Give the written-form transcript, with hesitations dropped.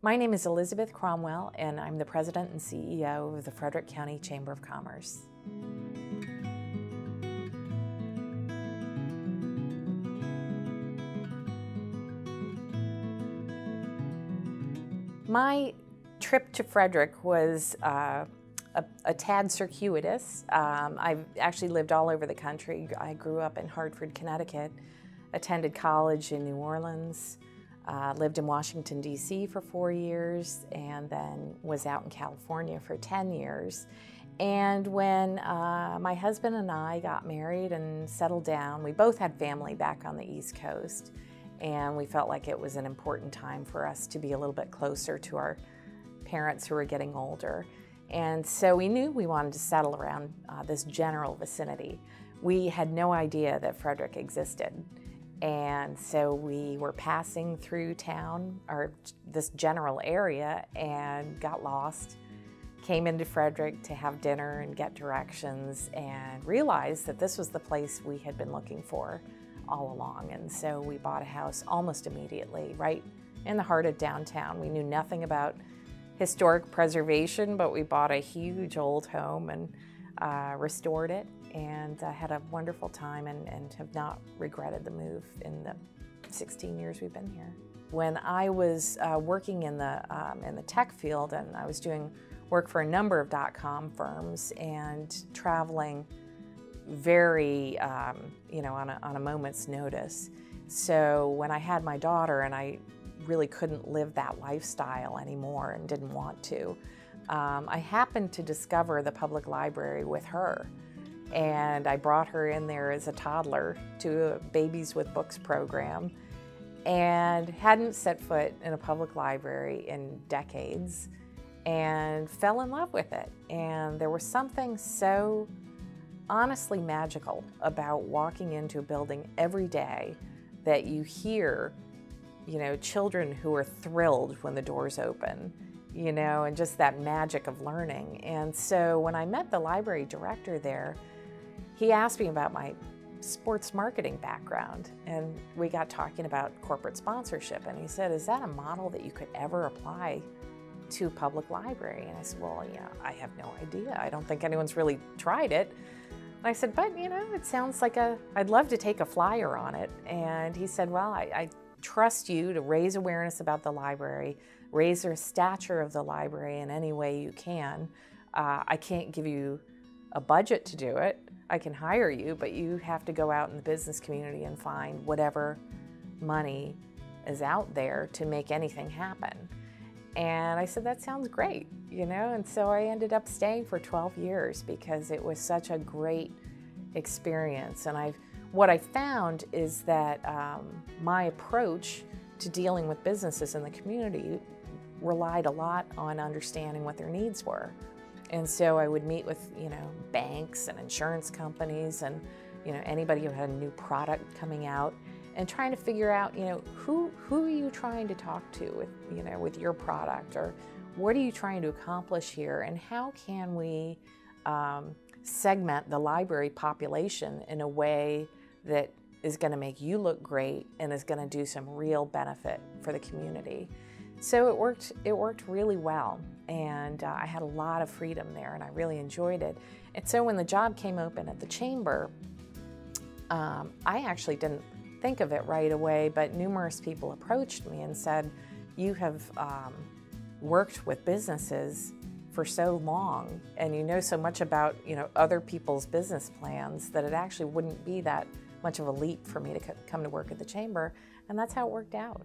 My name is Elizabeth Cromwell, and I'm the President and CEO of the Frederick County Chamber of Commerce. My trip to Frederick was a tad circuitous. I've actually lived all over the country. I grew up in Hartford, Connecticut, attended college in New Orleans, lived in Washington, D.C. for 4 years, and then was out in California for 10 years. And when my husband and I got married and settled down, we both had family back on the East Coast, and we felt like it was an important time for us to be a little bit closer to our parents who were getting older. And so we knew we wanted to settle around this general vicinity. We had no idea that Frederick existed. And so we were passing through town, or this general area, and got lost, came into Frederick to have dinner and get directions, and realized that this was the place we had been looking for all along. And so we bought a house almost immediately, right in the heart of downtown. We knew nothing about historic preservation, but we bought a huge old home and restored it, and had a wonderful time and have not regretted the move in the 16 years we've been here. When I was working in the tech field, and I was doing work for a number of .com firms and traveling very, on a moment's notice. So when I had my daughter and I really couldn't live that lifestyle anymore and didn't want to, I happened to discover the public library with her. And I brought her in there as a toddler to a Babies with Books program, and hadn't set foot in a public library in decades, and fell in love with it. And there was something so honestly magical about walking into a building every day that you hear, children who are thrilled when the doors open, and just that magic of learning. And so when I met the library director there, he asked me about my sports marketing background, and we got talking about corporate sponsorship, and he said, "Is that a model that you could ever apply to a public library?" And I said, "Well, yeah, I have no idea. I don't think anyone's really tried it." And I said, "But, it sounds like I'd love to take a flyer on it." And he said, "Well, I trust you to raise awareness about the library, raise the stature of the library in any way you can. I can't give you a budget to do it. I can hire you, but you have to go out in the business community and find whatever money is out there to make anything happen." And I said, "That sounds great," and so I ended up staying for 12 years because it was such a great experience. And what I found is that my approach to dealing with businesses in the community relied a lot on understanding what their needs were. And so I would meet with, banks and insurance companies and, anybody who had a new product coming out, and trying to figure out, who are you trying to talk to with your product, or what are you trying to accomplish here, and how can we segment the library population in a way that is going to make you look great and is going to do some real benefit for the community. So it worked really well, and I had a lot of freedom there, and I really enjoyed it. And so when the job came open at the Chamber, I actually didn't think of it right away, but numerous people approached me and said, "You have worked with businesses for so long, and you know so much about other people's business plans, that it actually wouldn't be that much of a leap for me to come to work at the Chamber." And that's how it worked out.